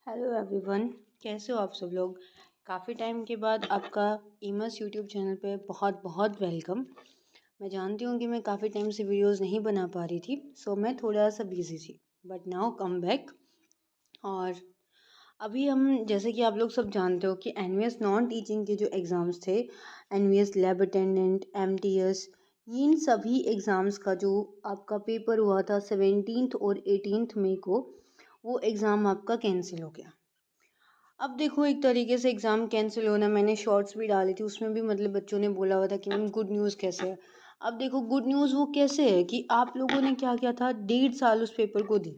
Hello everyone, कैसे हो आप सब लोग। काफ़ी टाइम के बाद आपका ईमस यूट्यूब चैनल पे बहुत बहुत वेलकम। मैं जानती हूँ कि मैं काफ़ी टाइम से वीडियोस नहीं बना पा रही थी, सो मैं थोड़ा सा बिजी थी, बट नाउ कम बैक। और अभी हम, जैसे कि आप लोग सब जानते हो कि एनवीएस नॉन टीचिंग के जो एग्ज़ाम्स थे, एनवीएस लैब अटेंडेंट, एमटीएस, इन सभी एग्ज़ाम्स का जो आपका पेपर हुआ था 17 और 18 मई को, वो एग्ज़ाम आपका कैंसिल हो गया। अब देखो, एक तरीके से एग्ज़ाम कैंसिल होना, मैंने शॉर्ट्स भी डाली थी, उसमें भी मतलब बच्चों ने बोला हुआ था कि मैम गुड न्यूज़ कैसे है। अब देखो, गुड न्यूज़ वो कैसे है कि आप लोगों ने क्या किया था, 1.5 साल उस पेपर को दी।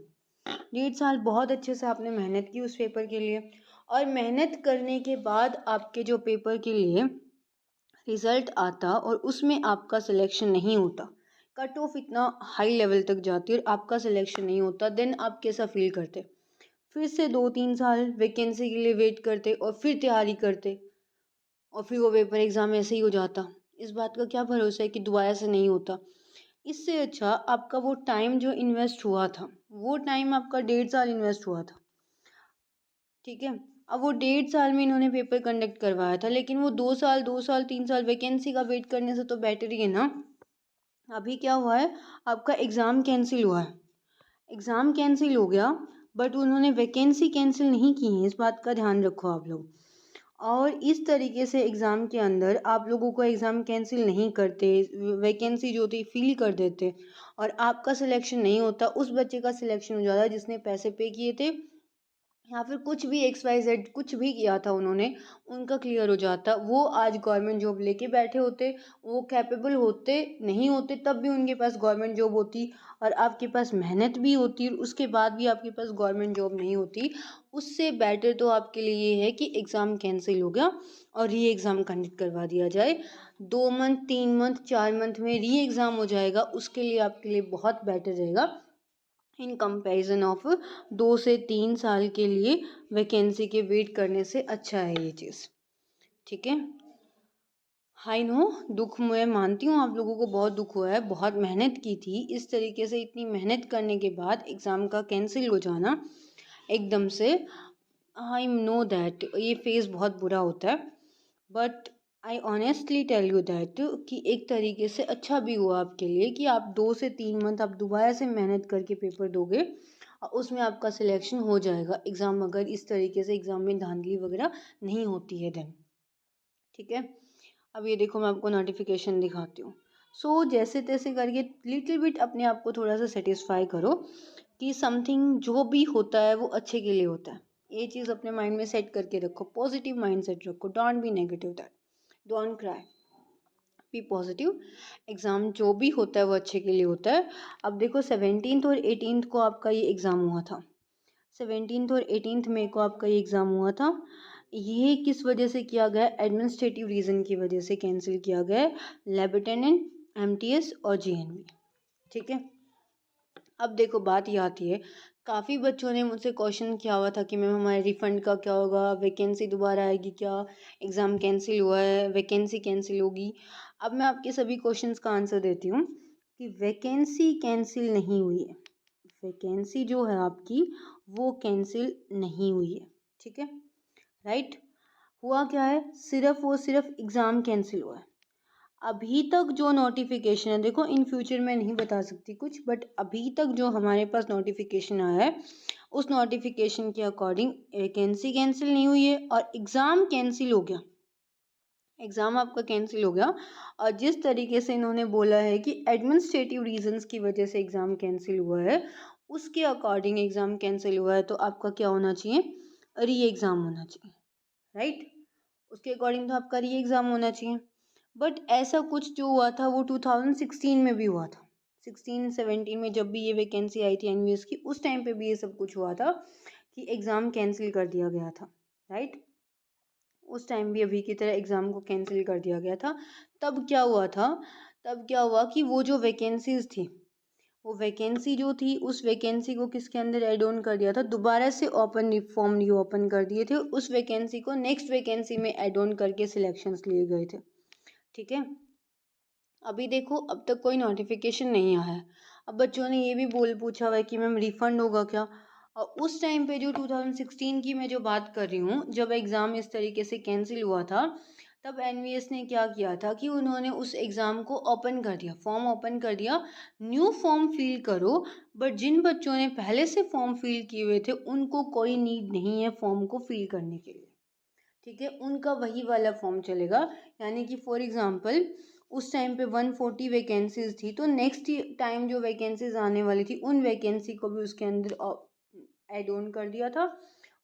1.5 साल बहुत अच्छे से आपने मेहनत की उस पेपर के लिए, और मेहनत करने के बाद आपके जो पेपर के लिए रिज़ल्ट आता और उसमें आपका सिलेक्शन नहीं होता, कट ऑफ इतना हाई लेवल तक जाती और आपका सिलेक्शन नहीं होता, देन आप कैसा फील करते। फिर से 2-3 साल वैकेंसी के लिए वेट करते और फिर तैयारी करते, और फिर वो पेपर एग्ज़ाम ऐसे ही हो जाता। इस बात का क्या भरोसा है कि दोबारा से नहीं होता। इससे अच्छा आपका वो टाइम जो इन्वेस्ट हुआ था, वो टाइम आपका 1.5 साल इन्वेस्ट हुआ था, ठीक है। अब वो 1.5 साल में इन्होंने पेपर कंडक्ट करवाया था, लेकिन वो 2 साल 2 साल 3 साल वैकेंसी का वेट करने से तो बेटर ही है ना। अभी क्या हुआ है, आपका एग्ज़ाम कैंसिल हुआ है, एग्ज़ाम कैंसिल हो गया, बट उन्होंने वैकेंसी कैंसिल नहीं की है, इस बात का ध्यान रखो आप लोग। और इस तरीके से एग्ज़ाम के अंदर आप लोगों को एग्ज़ाम कैंसिल नहीं करते, वैकेंसी जो थी फिल कर देते, और आपका सिलेक्शन नहीं होता, उस बच्चे का सिलेक्शन हो जाता जिसने पैसे पे किए थे, या फिर कुछ भी एक्स वाई जेड कुछ भी किया था उन्होंने, उनका क्लियर हो जाता। वो आज गवर्नमेंट जॉब लेके बैठे होते, वो कैपेबल होते, नहीं होते तब भी उनके पास गवर्नमेंट जॉब होती, और आपके पास मेहनत भी होती और उसके बाद भी आपके पास गवर्नमेंट जॉब नहीं होती। उससे बेटर तो आपके लिए ये है कि एग्ज़ाम कैंसिल हो गया और री एग्ज़ाम कंडक्ट करवा दिया जाए। 2 मंथ 3 मंथ 4 मंथ में री एग्ज़ाम हो जाएगा, उसके लिए आपके लिए बहुत बेटर रहेगा इन कंपैरिजन ऑफ 2 से 3 साल के लिए वैकेंसी के वेट करने से। अच्छा है ये चीज़, ठीक है। आई नो, दुख मैं मानती हूँ आप लोगों को बहुत दुख हुआ है, बहुत मेहनत की थी, इस तरीके से इतनी मेहनत करने के बाद एग्ज़ाम का कैंसिल हो जाना एकदम से। आई नो दैट ये फेज़ बहुत बुरा होता है, but I honestly tell you that कि एक तरीके से अच्छा भी हुआ आपके लिए कि आप 2 से 3 मंथ आप दोबारा से मेहनत करके पेपर दोगे और उसमें आपका सिलेक्शन हो जाएगा एग्ज़ाम, अगर इस तरीके से एग्ज़ाम में धांधली वगैरह नहीं होती है देन, ठीक है। अब ये देखो, मैं आपको नोटिफिकेशन दिखाती हूँ। सो जैसे तैसे करके लिटिल बिट अपने आप को थोड़ा सा सेटिस्फाई करो कि समथिंग जो भी होता है वो अच्छे के लिए होता है। ये चीज़ अपने माइंड में सेट करके रखो, पॉजिटिव माइंड सेट रखो, don't be negative that, don't cry, be positive. Exam जो भी होता है वो अच्छे के लिए होता है। अब देखो, 17 और 18 को आपका ये एग्ज़ाम हुआ था, 17 और 18 मई को आपका ये एग्ज़ाम हुआ था। ये किस वजह से किया गया, एडमिनिस्ट्रेटिव रीज़न की वजह से कैंसिल किया गया है, लैब अटेंडेंट, एमटीएस और जीएनवी, ठीक है। अब देखो, बात ये आती है, काफ़ी बच्चों ने मुझसे क्वेश्चन किया हुआ था कि मैम हमारे रिफ़ंड का क्या होगा, वैकेंसी दोबारा आएगी क्या, एग्ज़ाम कैंसिल हुआ है वैकेंसी कैंसिल होगी। अब मैं आपके सभी क्वेश्चंस का आंसर देती हूँ कि वैकेंसी कैंसिल नहीं हुई है, वैकेंसी जो है आपकी वो कैंसिल नहीं हुई है, ठीक है, राइट। हुआ क्या है, सिर्फ और सिर्फ एग्ज़ाम कैंसिल हुआ है। अभी तक जो नोटिफिकेशन है, देखो इन फ्यूचर में नहीं बता सकती कुछ, बट अभी तक जो हमारे पास नोटिफिकेशन आया है उस नोटिफिकेशन के अकॉर्डिंग वैकेंसी कैंसिल नहीं हुई है और एग्ज़ाम कैंसिल हो गया, एग्ज़ाम आपका कैंसिल हो गया। और जिस तरीके से इन्होंने बोला है कि एडमिनिस्ट्रेटिव रीजंस की वजह से एग्ज़ाम कैंसिल हुआ है, उसके अकॉर्डिंग एग्ज़ाम कैंसिल हुआ है, तो आपका क्या होना चाहिए, री एग्ज़ाम होना चाहिए, राइट। उसके अकॉर्डिंग तो आपका री एग्ज़ाम होना चाहिए। बट ऐसा कुछ जो हुआ था वो 2016 में भी हुआ था, 16-17 में जब भी ये वैकेंसी आई थी एनवीएस की, उस टाइम पे भी ये सब कुछ हुआ था कि एग्ज़ाम कैंसिल कर दिया गया था, राइट। उस टाइम भी अभी की तरह एग्ज़ाम को कैंसिल कर दिया गया था। तब क्या हुआ था, तब क्या हुआ कि वो जो वैकेंसीज़ थी, वो वैकेंसी जो थी उस वैकेंसी को किसके अंदर ऐड ऑन कर दिया था, दोबारा से ओपन फॉर्म रीओपन कर दिए थे, उस वैकेंसी को नेक्स्ट वैकेंसी में ऐड ऑन करके सिलेक्शंस लिए गए थे, ठीक है। अभी देखो, अब तक कोई नोटिफिकेशन नहीं आया है। अब बच्चों ने ये भी पूछा हुआ है कि मैम रिफ़ंड होगा क्या। और उस टाइम पे जो 2016 की मैं जो बात कर रही हूँ, जब एग्ज़ाम इस तरीके से कैंसिल हुआ था, तब एनवीएस ने क्या किया था कि उन्होंने उस एग्ज़ाम को ओपन कर दिया, फॉर्म ओपन कर दिया, न्यू फॉर्म फिल करो। बट जिन बच्चों ने पहले से फॉर्म फिल किए हुए थे उनको कोई नीड नहीं है फॉर्म को फिल करने के लिए, ठीक है, उनका वही वाला फॉर्म चलेगा। यानी कि फॉर एग्जांपल उस टाइम पे 140 वैकेंसीज थी, तो नेक्स्ट टाइम जो वैकेंसीज आने वाली थी उन वैकेंसी को भी उसके अंदर ऐड ऑन कर दिया था।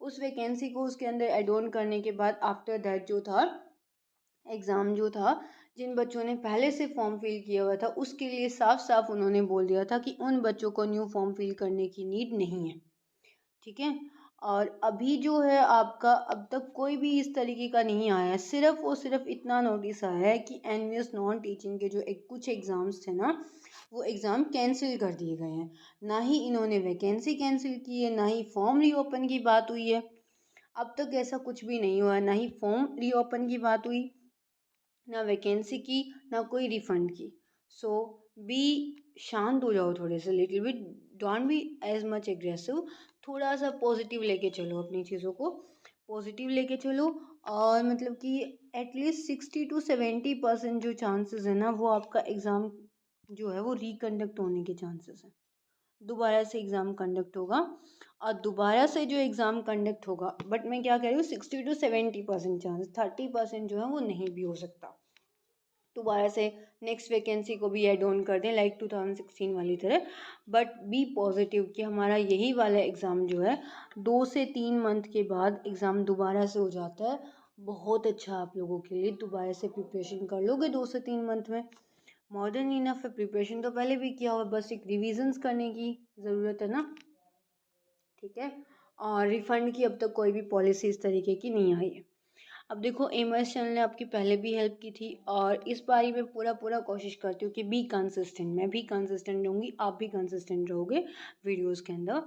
उस वैकेंसी को उसके अंदर ऐड ऑन करने के बाद आफ्टर दैट जो था एग्ज़ाम जो था, जिन बच्चों ने पहले से फॉर्म फिल किया हुआ था उसके लिए साफ साफ उन्होंने बोल दिया था कि उन बच्चों को न्यू फॉर्म फिल करने की नीड नहीं है, ठीक है। और अभी जो है आपका अब तक कोई भी इस तरीके का नहीं आया है, सिर्फ और सिर्फ इतना नोटिस आया है कि एनवीएस नॉन टीचिंग के जो कुछ एग्ज़ाम्स थे ना, वो एग्ज़ाम कैंसिल कर दिए गए हैं। ना ही इन्होंने वैकेंसी कैंसिल की है, ना ही फॉर्म रीओपन की बात हुई है। अब तक ऐसा कुछ भी नहीं हुआ है, ना ही फॉर्म रीओपन की बात हुई, ना वैकेंसी की, ना कोई रिफंड की। सो बी शांत हो जाओ थोड़े से, little bit, don't be as much aggressive. थोड़ा सा पॉजिटिव लेके चलो अपनी चीज़ों को, पॉजिटिव लेके चलो। और मतलब कि एटलीस्ट 60 to 70% जो चांसेस है ना, वो आपका एग्ज़ाम जो है वो रिकंडक्ट होने के चांसेस हैं। दोबारा से एग्ज़ाम कंडक्ट होगा, और दोबारा से जो एग्ज़ाम कंडक्ट होगा, बट मैं क्या कह रही हूँ, 60 to 70% चांस, 30% जो है वो नहीं भी हो सकता। दोबारा से नेक्स्ट वैकेंसी को भी ऐड ऑन कर दें लाइक 2016 वाली तरह। बट बी पॉजिटिव कि हमारा यही वाला एग्ज़ाम जो है 2 से 3 मंथ के बाद एग्ज़ाम दोबारा से हो जाता है। बहुत अच्छा आप लोगों के लिए, दोबारा से प्रिपरेशन कर लोगे 2 से 3 मंथ में, मोर देन इनफ है। प्रिपरेशन तो पहले भी किया हुआ, बस एक रिविजन्स करने की ज़रूरत है ना, ठीक है। और रिफ़ंड की अब तक कोई भी पॉलिसी इस तरीके की नहीं आई है। अब देखो, एमएस चैनल ने आपकी पहले भी हेल्प की थी, और इस बारी मैं पूरा पूरा कोशिश करती हूँ कि बी कंसिस्टेंट, मैं भी कंसिस्टेंट रहूँगी, आप भी कंसिस्टेंट रहोगे वीडियोस के अंदर।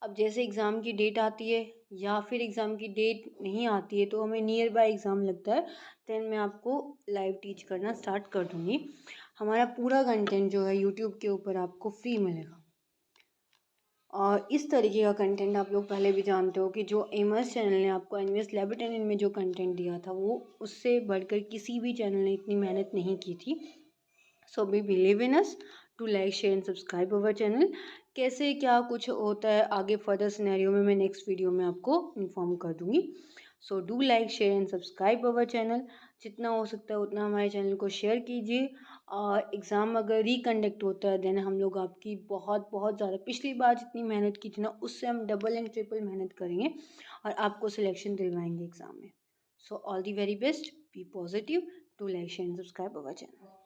अब जैसे एग्ज़ाम की डेट आती है या फिर एग्ज़ाम की डेट नहीं आती है, तो हमें नियर बाय एग्ज़ाम लगता है, देन मैं आपको लाइव टीच करना स्टार्ट कर दूँगी। हमारा पूरा कंटेंट जो है यूट्यूब के ऊपर आपको फ्री मिलेगा। और इस तरीके का कंटेंट आप लोग पहले भी जानते हो कि जो एमएस चैनल ने आपको एनवीएस लैबोरेटरी में जो कंटेंट दिया था, वो उससे बढ़कर किसी भी चैनल ने इतनी मेहनत नहीं की थी। So be believe in us, to like share and subscribe our channel. कैसे क्या कुछ होता है आगे फर्दर सिनेरियो में मैं नेक्स्ट वीडियो में आपको इन्फॉर्म कर दूँगी। So do like share and subscribe our channel. जितना हो सकता है उतना हमारे चैनल को शेयर कीजिए। और एग्ज़ाम अगर रिकंडक्ट होता है, देन हम लोग आपकी बहुत बहुत ज़्यादा, पिछली बार जितनी मेहनत की थी ना, उससे हम डबल एंड ट्रिपल मेहनत करेंगे और आपको सिलेक्शन दिलवाएंगे एग्ज़ाम में। So all the very best, be positive, to like share and subscribe our channel.